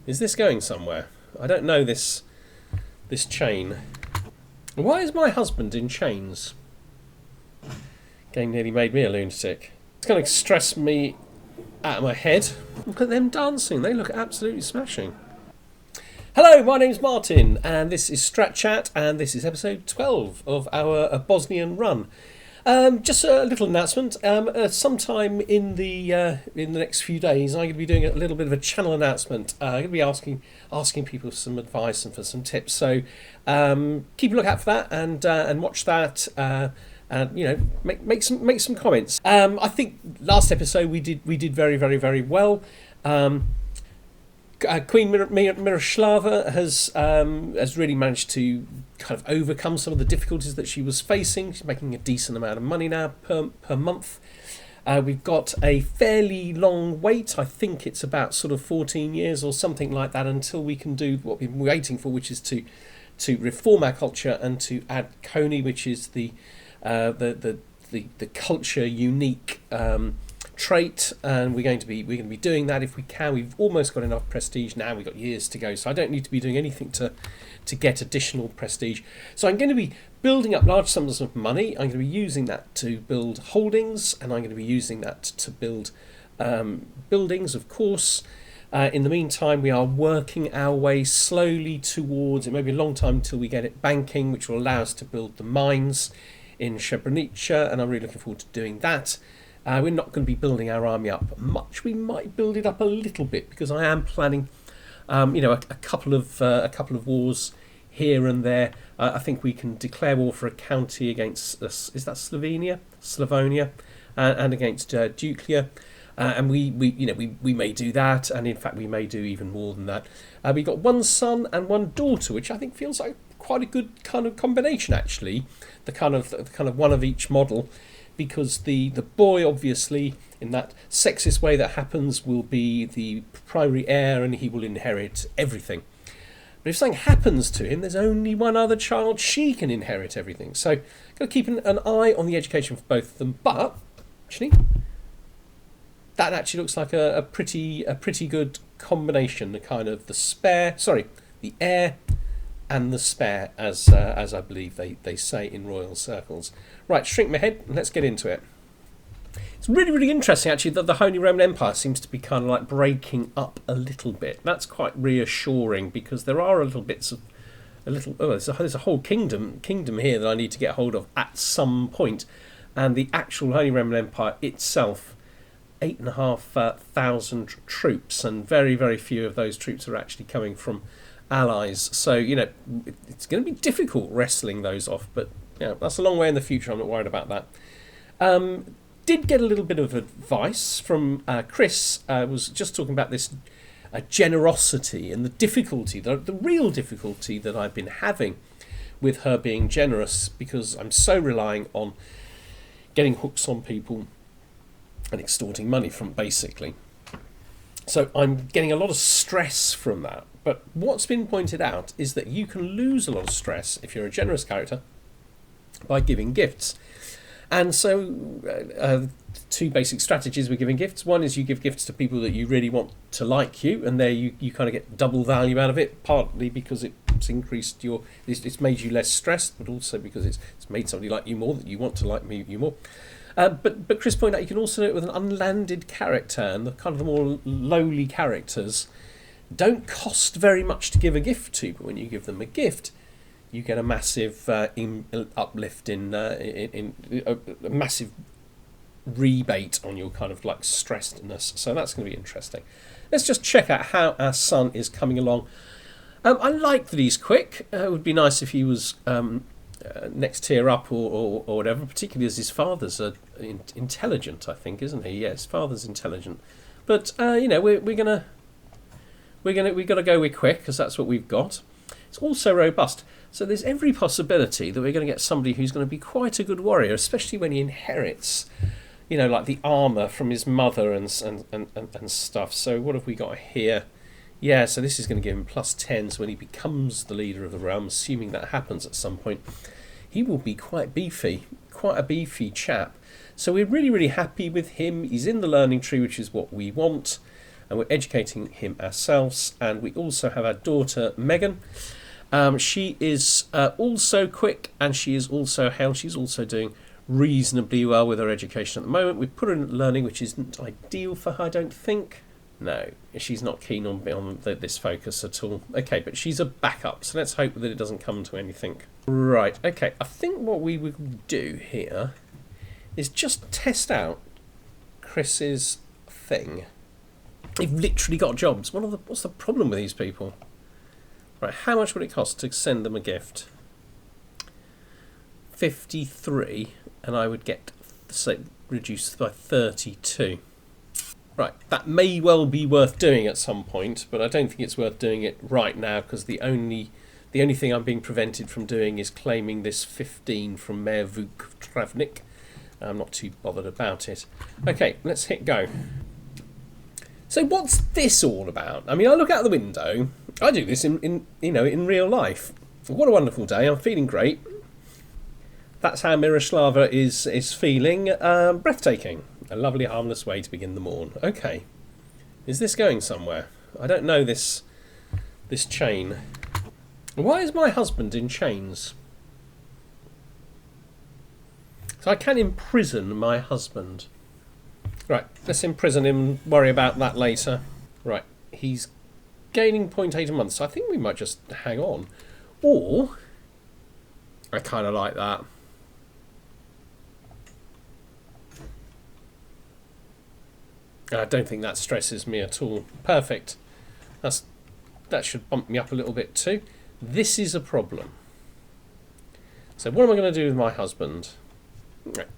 Is this going somewhere? I don't know this chain. Why is my husband in chains? Game nearly made me a lunatic. It's going to stress me out of my head. Look at them dancing. They look absolutely smashing. Hello, my name's Martin, and this is Strat Chat, and this is episode 12 of our Bosnian run. Just a little announcement. Sometime in the next few days, I'm going to be doing a little bit of a channel announcement. I'm going to be asking people for some advice and for some tips. So keep a lookout for that and watch that. And make some comments. I think last episode we did very very very well. Queen Miroslava has really managed to kind of overcome some of the difficulties that she was facing. She's making a decent amount of money now per month. We've got a fairly long wait. I think it's about sort of 14 years or something like that until we can do what we've been waiting for, which is to reform our culture and to add Kony, which is the culture unique trait, and we're going to be doing that if we can. We've almost got enough prestige now. We've got years to go, so I don't need to be doing anything to get additional prestige. So I'm going to be building up large sums of money. I'm going to be using that to build holdings, and I'm going to be using that to build buildings, of course. In the meantime, we are working our way slowly towards, it may be a long time until we get it banking, which will allow us to build the mines in Srebrenica, and I'm really looking forward to doing that. We're not going to be building our army up much. We might build it up a little bit because I am planning, a couple of wars here and there. I think we can declare war for a county against is that Slavonia, and against Duclia, and we may do that, and in fact we may do even more than that. We've got one son and one daughter, which I think feels like quite a good kind of combination actually. The kind of one of each model. Because the boy, obviously, in that sexist way that happens, will be the primary heir and he will inherit everything. But if something happens to him, there's only one other child, she can inherit everything. So, got to keep an eye on the education for both of them. But, actually, that actually looks like a pretty good combination. The kind of the heir and the spare, as I believe they say in royal circles. Right, shrink my head and let's get into it. It's really, really interesting actually that the Holy Roman Empire seems to be kind of like breaking up a little bit. That's quite reassuring because there are there's a whole kingdom here that I need to get hold of at some point. And the actual Holy Roman Empire itself, 8,500 troops, and very, very few of those troops are actually coming from allies. So, it's going to be difficult wrestling those off, but that's a long way in the future. I'm not worried about that. Did get a little bit of advice from Chris. Was just talking about this generosity and the difficulty, the real difficulty that I've been having with her being generous, because I'm so relying on getting hooks on people and extorting money from basically. So I'm getting a lot of stress from that. But what's been pointed out is that you can lose a lot of stress if you're a generous character by giving gifts. And so two basic strategies with giving gifts. One is you give gifts to people that you really want to like you, and there you kind of get double value out of it, partly because it's increased it's made you less stressed, but also because it's made somebody like you more, that you want to like you more. But Chris pointed out you can also do it with an unlanded character, and the kind of the more lowly characters don't cost very much to give a gift to, but when you give them a gift, you get a massive uplift in a massive rebate on your kind of like stressedness. So that's going to be interesting. Let's just check out how our son is coming along. I like that he's quick. It would be nice if he was next tier up or whatever, particularly as his father's intelligent, I think, isn't he? Yes, father's intelligent. But we've got to go with quick because that's what we've got. It's also robust. So there's every possibility that we're going to get somebody who's going to be quite a good warrior, especially when he inherits, like the armour from his mother and stuff. So what have we got here? Yeah, so this is going to give him +10. So when he becomes the leader of the realm, assuming that happens at some point, he will be quite beefy, quite a beefy chap. So we're really, really happy with him. He's in the learning tree, which is what we want. and we're educating him ourselves. And we also have our daughter Megan. She is also quick, and she is also hale. She's also doing reasonably well with her education at the moment. We've put her in learning, which isn't ideal for her, I don't think. No, she's not keen on this focus at all. Okay, but she's a backup, so let's hope that it doesn't come to anything. Right, okay, I think what we will do here is just test out Chris's thing. They've literally got jobs. What's the problem with these people? Right, how much would it cost to send them a gift? 53, and I would get, say, reduced by 32. Right, that may well be worth doing at some point, but I don't think it's worth doing it right now, because the only thing I'm being prevented from doing is claiming this 15 from Mayor Vuk Travnik. I'm not too bothered about it. Okay, let's hit go. So what's this all about? I mean, I look out the window. I do this in real life. What a wonderful day. I'm feeling great. That's how Miroslava is feeling. Breathtaking. A lovely, harmless way to begin the morn. Okay. Is this going somewhere? I don't know this chain. Why is my husband in chains? So I can imprison my husband. Right, let's imprison him and worry about that later. Right, he's gaining 0.8 a month, so I think we might just hang on. Or, I kind of like that. I don't think that stresses me at all. Perfect. That should bump me up a little bit too. This is a problem. So what am I going to do with my husband?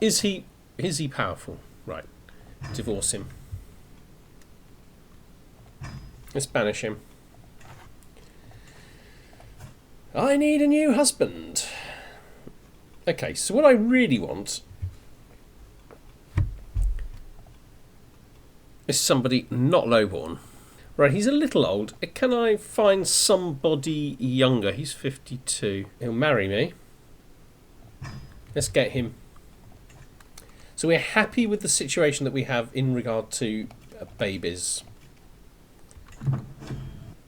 Is he powerful? Right. Divorce him. Let's banish him. I need a new husband. Okay, so what I really want is somebody not lowborn. Right, he's a little old. Can I find somebody younger? He's 52. He'll marry me. Let's get him. So we're happy with the situation that we have in regard to babies.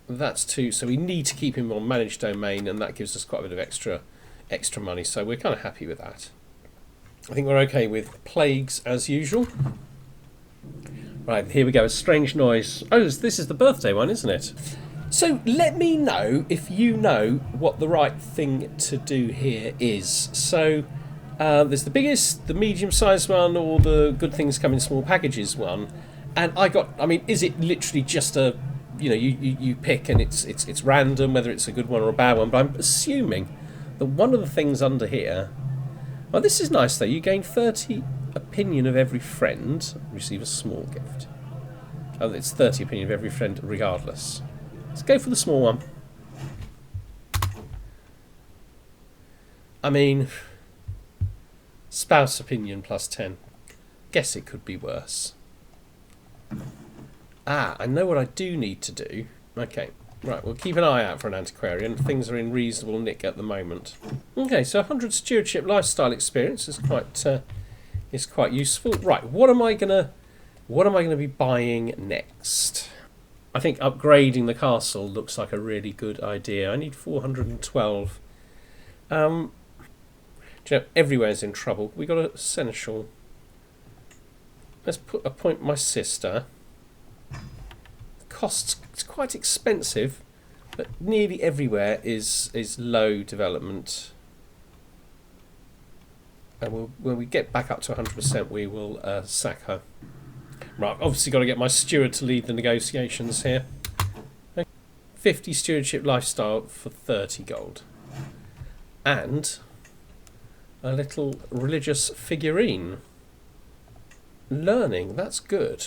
That's two. So we need to keep him on managed domain, and that gives us quite a bit of extra money. So we're kind of happy with that. I think we're okay with plagues as usual. Right, here we go. A strange noise. Oh, this is the birthday one, isn't it? So let me know if you know what the right thing to do here is. So there's the biggest, the medium-sized one, or the good things come in small packages one. And is it literally just a, you pick and it's random whether it's a good one or a bad one? But I'm assuming that one of the things under here. Oh, this is nice though. You gain 30 opinion of every friend, receive a small gift. Oh, it's 30 opinion of every friend regardless. Let's go for the small one. I mean, spouse opinion plus 10. Guess it could be worse. I know what I do need to do. Okay, right, we'll keep an eye out for an antiquarian. Things are in reasonable nick at the moment. Okay, so 100 stewardship lifestyle experience is quite useful. Right, what am I gonna be buying next? I think upgrading the castle looks like a really good idea. I need 412. Everywhere's in trouble. We got a seneschal. Let's appoint my sister. Costs, it's quite expensive, but nearly everywhere is low development. And when we get back up to 100%, we will sack her. Right, obviously got to get my steward to lead the negotiations here. 50 stewardship lifestyle for 30 gold. And a little religious figurine. Learning, that's good.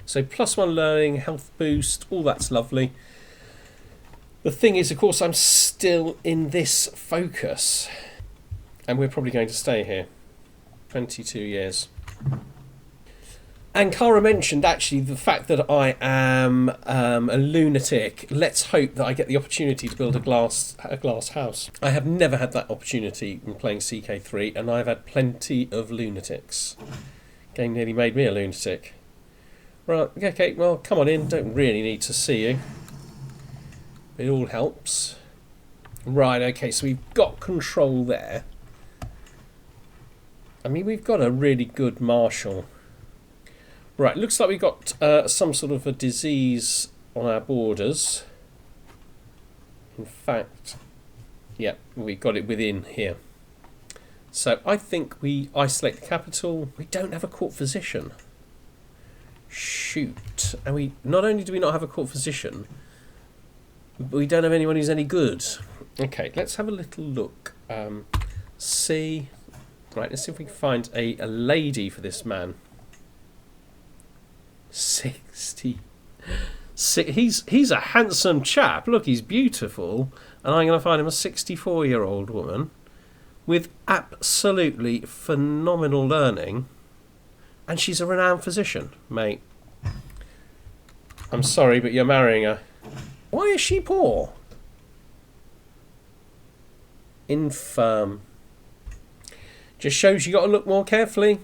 So +1 learning, health boost, all that's lovely. The thing is, of course, I'm still in this focus. And we're probably going to stay here. 22 years. And Cara mentioned, actually, the fact that I am a lunatic. Let's hope that I get the opportunity to build a glass house. I have never had that opportunity in playing CK3, and I've had plenty of lunatics. Game nearly made me a lunatic. Right, okay, well, come on in. Don't really need to see you. It all helps. Right, okay, so we've got control there. I mean, we've got a really good marshal. Right, looks like we've got some sort of a disease on our borders. In fact, yeah, we've got it within here. So I think we isolate the capital. We don't have a court physician. Shoot. And we not only do we not have a court physician, but we don't have anyone who's any good. Okay, let's have a little look. See. Right, let's see if we can find a lady for this man. 60. He's a handsome chap. Look, he's beautiful. And I'm going to find him a 64-year-old woman with absolutely phenomenal learning. And she's a renowned physician, mate. I'm sorry, but you're marrying her. Why is she poor? Infirm. Just shows you got to look more carefully.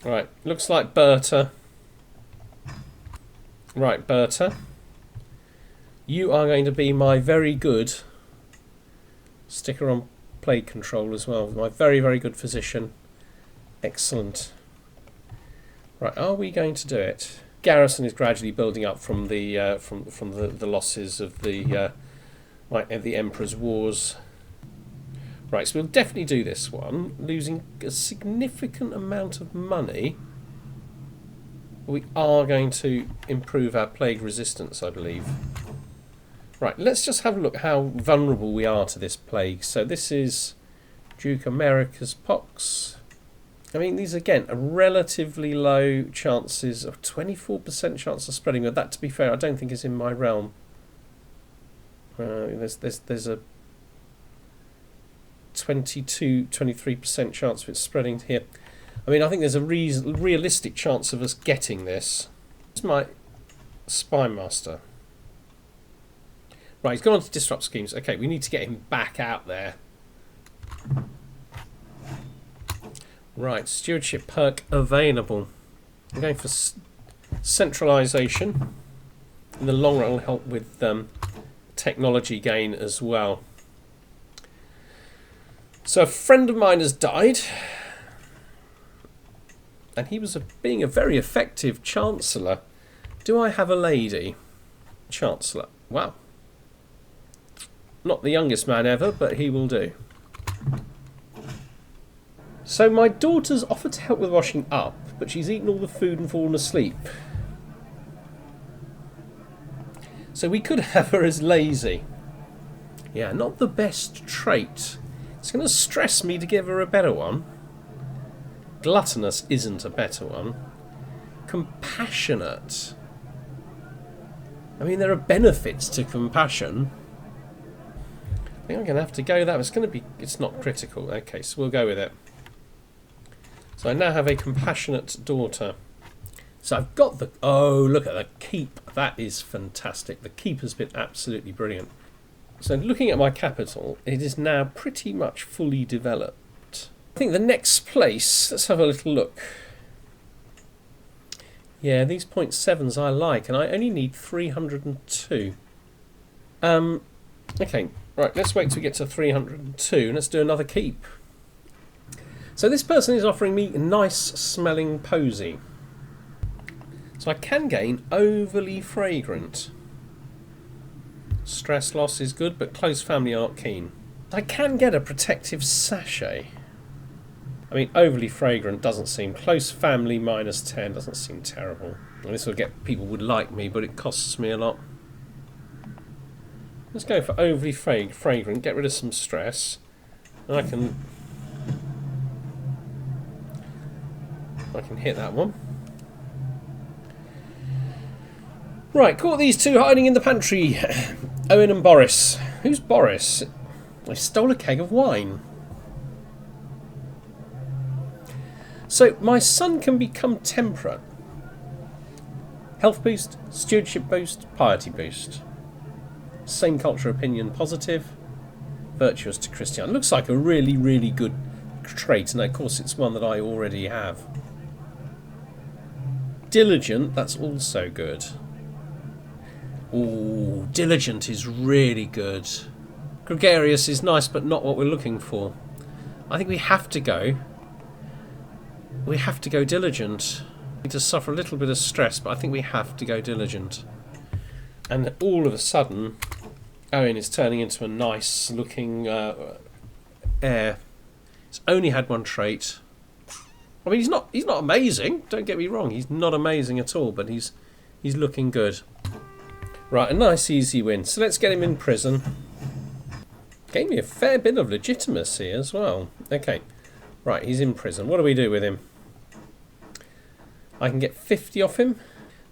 Right, looks like Berta. Right, Berta. You are going to be my very good sticker on plague control as well. My very, very good physician. Excellent. Right, are we going to do it? Garrison is gradually building up from the the losses of the the Emperor's Wars. Right, so we'll definitely do this one, losing a significant amount of money. We are going to improve our plague resistance, I believe. Right, let's just have a look how vulnerable we are to this plague. So this is Duke America's pox. I mean, these again are relatively low chances of 24% chance of spreading. But that, to be fair, I don't think is in my realm. There's a 23% chance of it spreading here. I mean, I think there's a realistic chance of us getting this. It's my spy master. Right, he's gone on to disrupt schemes. Okay, we need to get him back out there. Right, stewardship perk available. I'm going for centralisation. In the long run, will help with technology gain as well. So a friend of mine has died. And he was being a very effective Chancellor. Do I have a lady? Chancellor. Wow. Not the youngest man ever, but he will do. So my daughter's offered to help with washing up, but she's eaten all the food and fallen asleep. So we could have her as lazy. Yeah, not the best trait. It's going to stress me to give her a better one. Gluttonous isn't a better one. Compassionate. I mean, there are benefits to compassion. I think I'm going to have to go that. It's not critical. Okay, so we'll go with it. So I now have a compassionate daughter. So I've got the... Oh, look at the keep. That is fantastic. The keep has been absolutely brilliant. So looking at my capital, it is now pretty much fully developed. I think the next place, let's have a little look. Yeah, these 0.7s I like, and I only need 302. Okay, right, let's wait till we get to 302, and let's do another keep. So this person is offering me a nice smelling posy. So I can gain overly fragrant. Stress loss is good, but close family aren't keen. I can get a protective sachet. I mean, overly fragrant doesn't seem... Close family -10 doesn't seem terrible. And this will get... People would like me, but it costs me a lot. Let's go for overly fragrant, get rid of some stress. And I can hit that one. Right, caught these two hiding in the pantry. Owen and Boris. Who's Boris? I stole a keg of wine. So my son can become temperate. Health boost, stewardship boost, piety boost. Same culture opinion positive. Virtuous to Christian. Looks like a really, really good trait, and of course it's one that I already have. Diligent, that's also good. Ooh, Diligent is really good. Gregarious is nice, but not what we're looking for. I think we have to go. We have to go Diligent. We need to suffer a little bit of stress, but I think we have to go Diligent. And all of a sudden, Owen is turning into a nice looking heir. He's only had one trait. I mean, he's not amazing. Don't get me wrong. He's not amazing at all, but he's looking good. Right, a nice easy win. So let's get him in prison. Gave me a fair bit of legitimacy as well. Okay, right, he's in prison. What do we do with him? I can get 50 off him.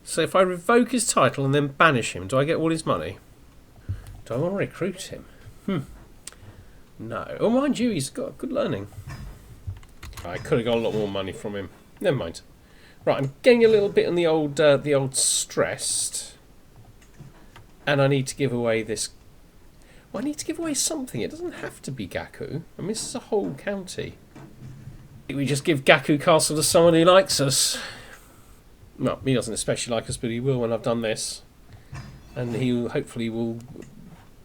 So if I revoke his title and then banish him, do I get all his money? Do I want to recruit him? No. Oh, mind you, he's got good learning. I could have got a lot more money from him. Never mind. Right, I'm getting a little bit on the old stressed. And I need to give away this. Well, I need to give away something. It doesn't have to be Gaku. I mean, this is a whole county. We just give Gaku Castle to someone who likes us. Well, he doesn't especially like us, but he will when I've done this. And he will, hopefully will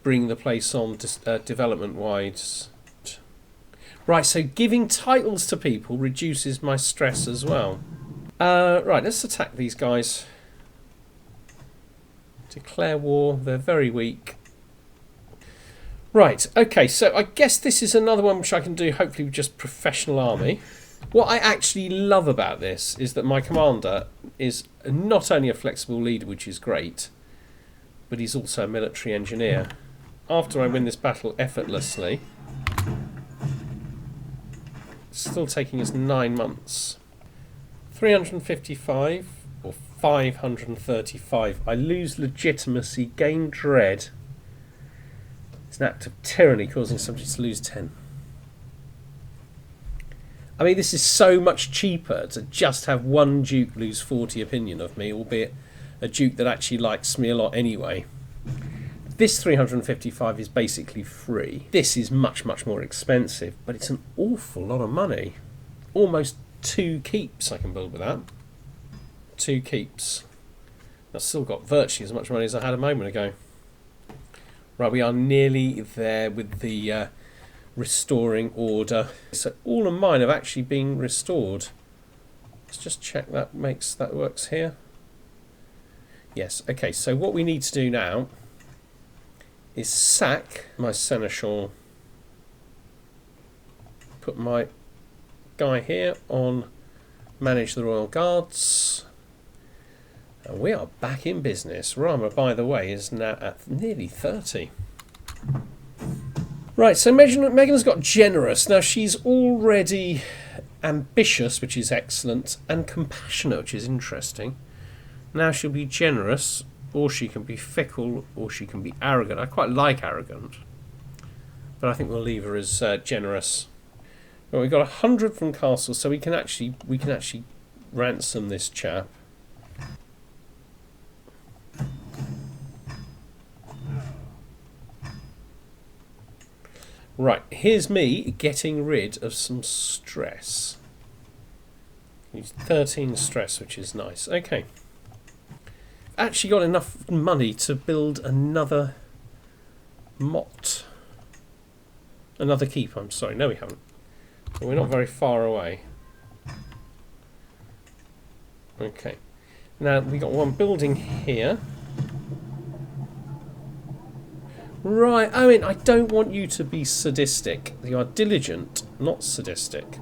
bring the place on development-wise. Right, so giving titles to people reduces my stress as well. Right, let's attack these guys. Declare war. They're very weak. Right, okay, so I guess this is another one which I can do, hopefully with just professional army. What I actually love about this is that my commander is not only a flexible leader, which is great, but he's also a military engineer. After I win this battle effortlessly, it's still taking us 9 months. 355 or 535. I lose legitimacy, gain dread. It's an act of tyranny causing subjects to lose 10. I mean, this is so much cheaper to just have one duke lose 40 opinion of me, albeit a duke that actually likes me a lot anyway. This 355 is basically free. This is much, much more expensive, but it's an awful lot of money. Almost 2 keeps I can build with that. 2 keeps. I've still got virtually as much money as I had a moment ago. Right, we are nearly there with the restoring order. So all of mine have actually been restored. Let's just check that works here. Yes, okay, so what we need to do now is sack my seneschal. Put my guy here on manage the royal guards. And we are back in business. Rama, by the way, is now at nearly 30. Right, so Megan's got generous. Now, she's already ambitious, which is excellent, and compassionate, which is interesting. Now she'll be generous, or she can be fickle, or she can be arrogant. I quite like arrogant, but I think we'll leave her as generous. Well, we've got 100 from castle, so we can actually ransom this chap. Right, here's me getting rid of some stress. Use 13 stress, which is nice. Okay. Actually got enough money to build another mott. Another keep, I'm sorry. No, we haven't. But we're not very far away. Okay. Now, we got one building here. Right, Owen, I don't want you to be sadistic. You are diligent, not sadistic.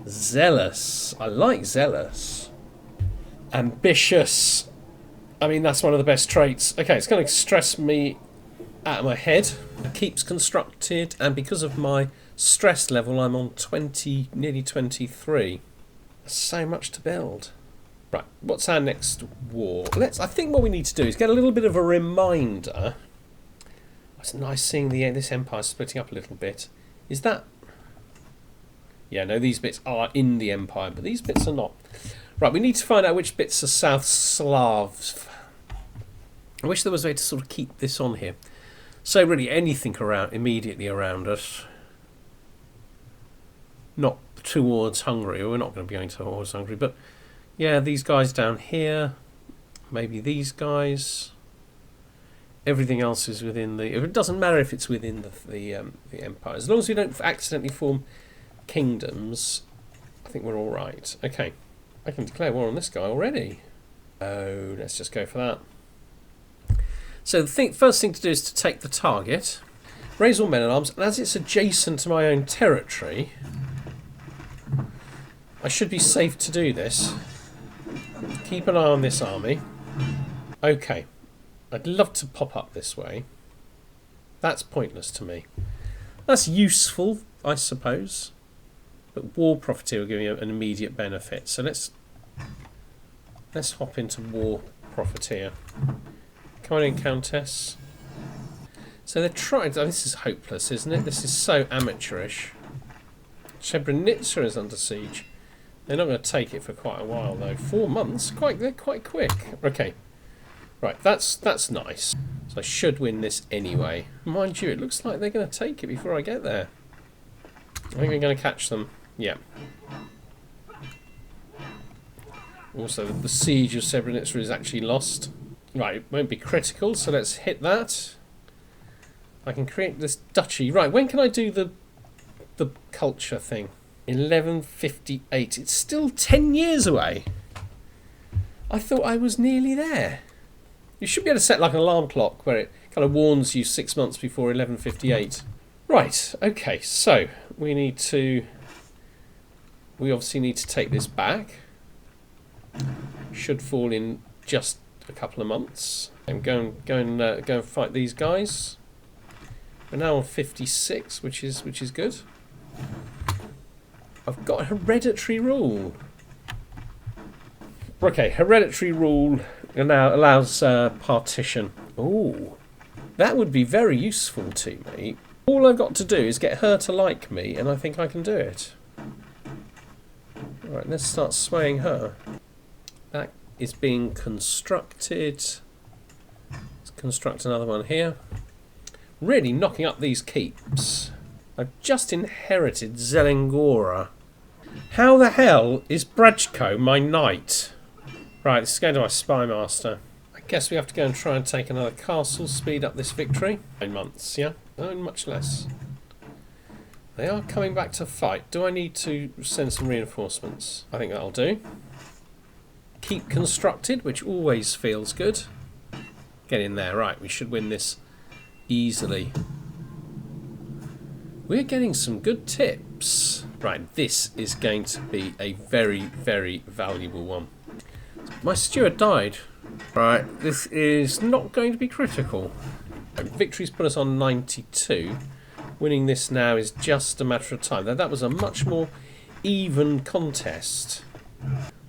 Zealous. I like zealous. Ambitious. I mean, that's one of the best traits. Okay, it's going to stress me out of my head. Keeps constructed, and because of my stress level, I'm on 20, nearly 23. So much to build. Right, what's our next war? I think what we need to do is get a little bit of a reminder. It's nice seeing this empire splitting up a little bit. Is that... Yeah, no, these bits are in the empire, but these bits are not. Right, we need to find out which bits are South Slavs. I wish there was a way to sort of keep this on here. So really anything immediately around us. Not towards Hungary. We're not going to be going towards Hungary, but Yeah, these guys down here. Maybe these guys. Everything else is within the... It doesn't matter if it's within the empire. As long as we don't accidentally form kingdoms, I think we're all right. Okay, I can declare war on this guy already. Oh, let's just go for that. So the first thing to do is to take the target, raise all men at arms, and as it's adjacent to my own territory, I should be safe to do this. Keep an eye on this army. Okay. I'd love to pop up this way. That's pointless to me. That's useful, I suppose. But war profiteer will give me an immediate benefit. So let's hop into war profiteer. Come on in, Countess. So they're trying to... Oh, this is hopeless, isn't it? This is so amateurish. Srebrenica is under siege. They're not going to take it for quite a while, though. 4 months? They're quite quick. Okay. Right, that's nice. So I should win this anyway. Mind you, it looks like they're going to take it before I get there. I think we're going to catch them. Yeah. Also, the siege of Srebrenica is actually lost. Right, it won't be critical, so let's hit that. I can create this duchy. Right, when can I do the culture thing? 1158. It's still 10 years away. I thought I was nearly there. You should be able to set like an alarm clock where it kind of warns you 6 months before 1158. Right, okay, so we obviously need to take this back. Should fall in just a couple of months. And go and fight these guys. We're now on 56, which is good. I've got hereditary rule. Okay, hereditary rule now allows partition. Ooh, that would be very useful to me. All I've got to do is get her to like me, and I think I can do it. Alright, let's start swaying her. That is being constructed. Let's construct another one here. Really knocking up these keeps. I've just inherited Zelengora. How the hell is Brajko my knight? Right, this is going to my spy master. I guess we have to go and try and take another castle, speed up this victory. 9 months, yeah? No, much less. They are coming back to fight. Do I need to send some reinforcements? I think that'll do. Keep constructed, which always feels good. Get in there. Right, we should win this easily. We're getting some good tips. Right, this is going to be a very, very valuable one. My steward died. Right, this is not going to be critical. Victory's put us on 92. Winning this now is just a matter of time. Now, that was a much more even contest.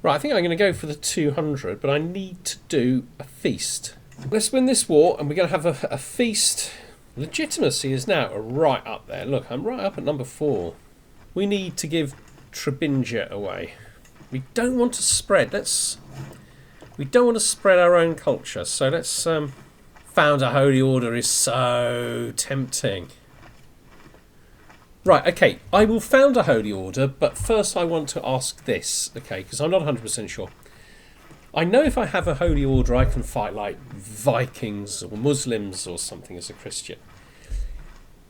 Right, I think I'm going to go for the 200, but I need to do a feast. Let's win this war, and we're going to have a feast. Legitimacy is now right up there. Look, I'm right up at number 4. We need to give Trebinja away. We don't want to spread. We don't want to spread our own culture. So let's found a holy order is so tempting. Right, okay. I will found a holy order, but first I want to ask this, okay, because I'm not 100% sure. I know if I have a holy order, I can fight like Vikings or Muslims or something as a Christian.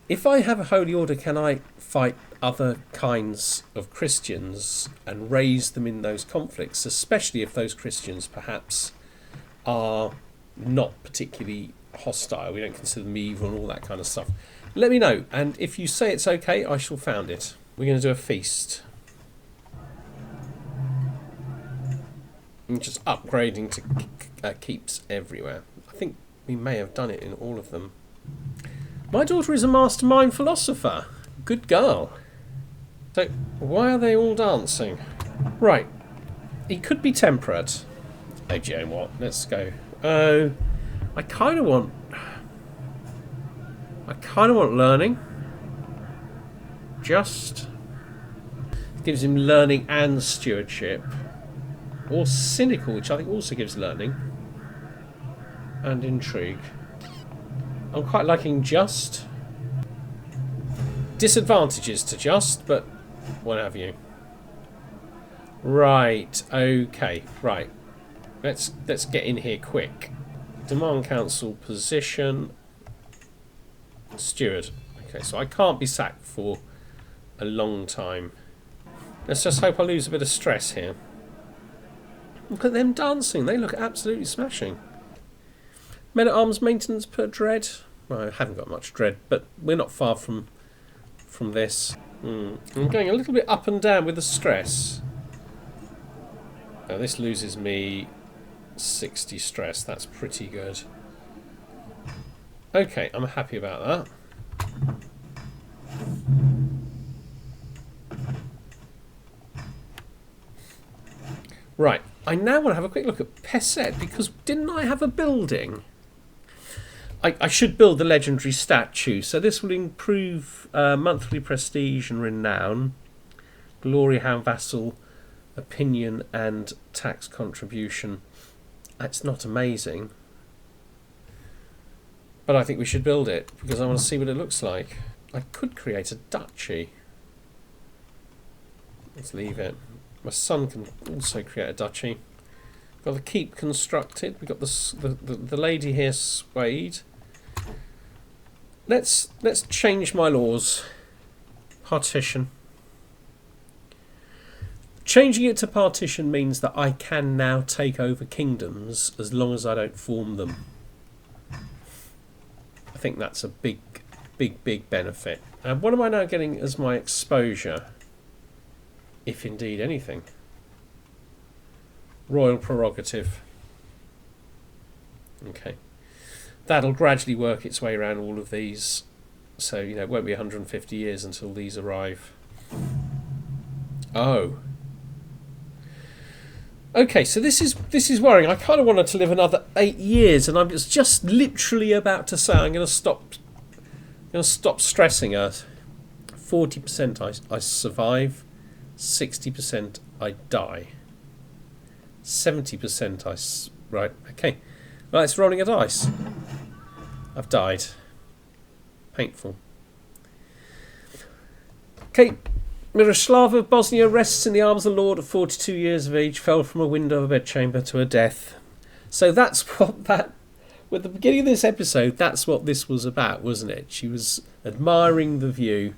If I have a holy order, can I fight other kinds of Christians and raise them in those conflicts, especially if those Christians perhaps are not particularly hostile, we don't consider them evil and all that kind of stuff? Let me know, and if you say it's okay, I shall found it. We're going to do a feast. I'm just upgrading to keeps everywhere. I think we may have done it in all of them. My daughter is a mastermind philosopher. Good girl. So, why are they all dancing? Right. He could be temperate. Oh, do you know what? Let's go. Oh, I kind of want learning. Just gives him learning and stewardship. Or cynical, which I think also gives learning. And intrigue. I'm quite liking just. Disadvantages to just, but what have you. Right. Okay. Right. Let's get in here quick. Demand council position. Steward. Okay, so I can't be sacked for a long time. Let's just hope I lose a bit of stress here. Look at them dancing. They look absolutely smashing. Men-at-arms maintenance per dread. Well, I haven't got much dread, but we're not far from this. I'm going a little bit up and down with the stress. Now this loses me 60 stress. That's pretty good. Okay, I'm happy about that. Right, I now want to have a quick look at Pesset, because didn't I have a building? I should build the legendary statue, so this will improve monthly prestige and renown, glory, hand vassal, opinion and tax contribution. That's not amazing, but I think we should build it because I want to see what it looks like. I could create a duchy. Let's leave it. My son can also create a duchy. Got the keep constructed. We've got the lady here swayed. Let's change my laws. Partition. Changing it to partition means that I can now take over kingdoms as long as I don't form them. I think that's a big benefit. And what am I now getting as my exposure? If indeed anything. Royal prerogative. Okay. That'll gradually work its way around all of these. So, you know, it won't be 150 years until these arrive. Oh. Okay, so this is worrying. I kind of wanted to live another 8 years, and I was just literally about to say I'm going to stop stressing her. 40% I survive, 60% I die, 70% right. Okay, well, it's rolling a dice. I've died. Painful. Okay. Miroslav of Bosnia rests in the arms of the Lord at 42 years of age, fell from a window of a bedchamber to her death. So that's what that... With the beginning of this episode, that's what this was about, wasn't it? She was admiring the view.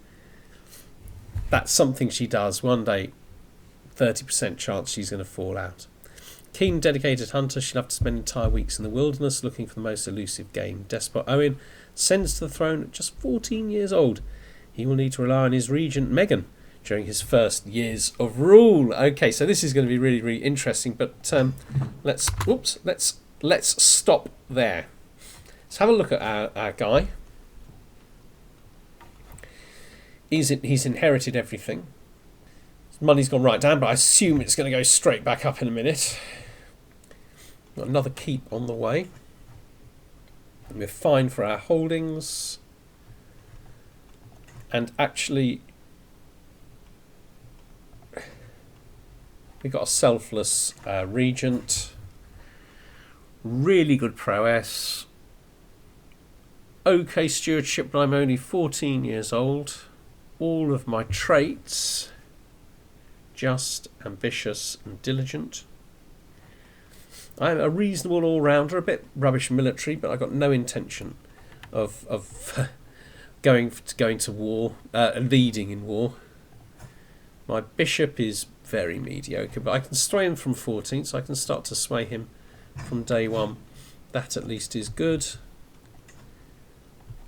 That's something she does. One day, 30% chance she's going to fall out. Keen, dedicated hunter, she'll have to spend entire weeks in the wilderness looking for the most elusive game. Despot Owen ascends to the throne at just 14 years old. He will need to rely on his regent, Megan, during his first years of rule. Okay, so this is going to be really, really interesting. But let's stop there. Let's have a look at our guy. He's inherited everything. His money's gone right down, but I assume it's going to go straight back up in a minute. Got another keep on the way. And we're fine for our holdings. And actually, we got a selfless regent. Really good prowess. Okay stewardship, but I'm only 14 years old. All of my traits: just, ambitious and diligent. I'm a reasonable all-rounder, a bit rubbish military, but I've got no intention of going to war, leading in war. My bishop is very mediocre, but I can sway him from 14, so I can start to sway him from day one. That at least is good.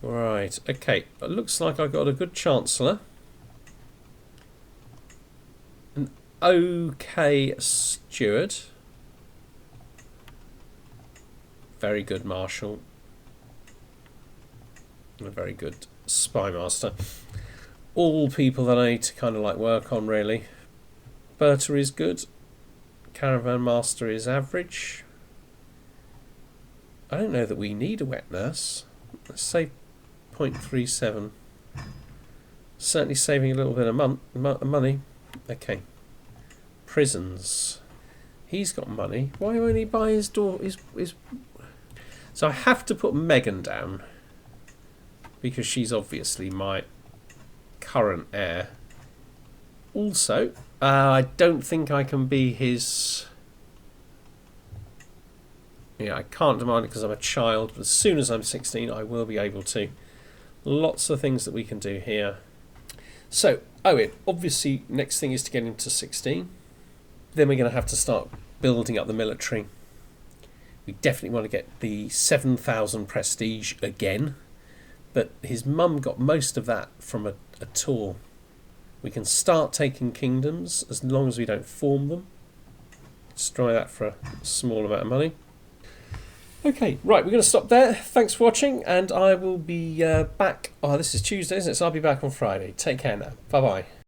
Right, okay, it looks like I got a good chancellor. An okay steward. Very good marshal. And a very good spy master. All people that I need to kind of like work on, really. Berta is good. Caravan master is average. I don't know that we need a wet nurse. Let's say 0.37. Certainly saving a little bit of money. Okay. Prisons. He's got money. Why won't he buy his door? His... So I have to put Megan down, because she's obviously my current heir. Also, I don't think I can be his... Yeah, I can't demand it because I'm a child, but as soon as I'm 16, I will be able to. Lots of things that we can do here. So, Owen, obviously, next thing is to get him to 16. Then we're going to have to start building up the military. We definitely want to get the 7,000 prestige again. But his mum got most of that from a tour. We can start taking kingdoms as long as we don't form them. Destroy that for a small amount of money. Okay, right, we're going to stop there. Thanks for watching, and I will be back. Oh, this is Tuesday, isn't it? So I'll be back on Friday. Take care now. Bye-bye.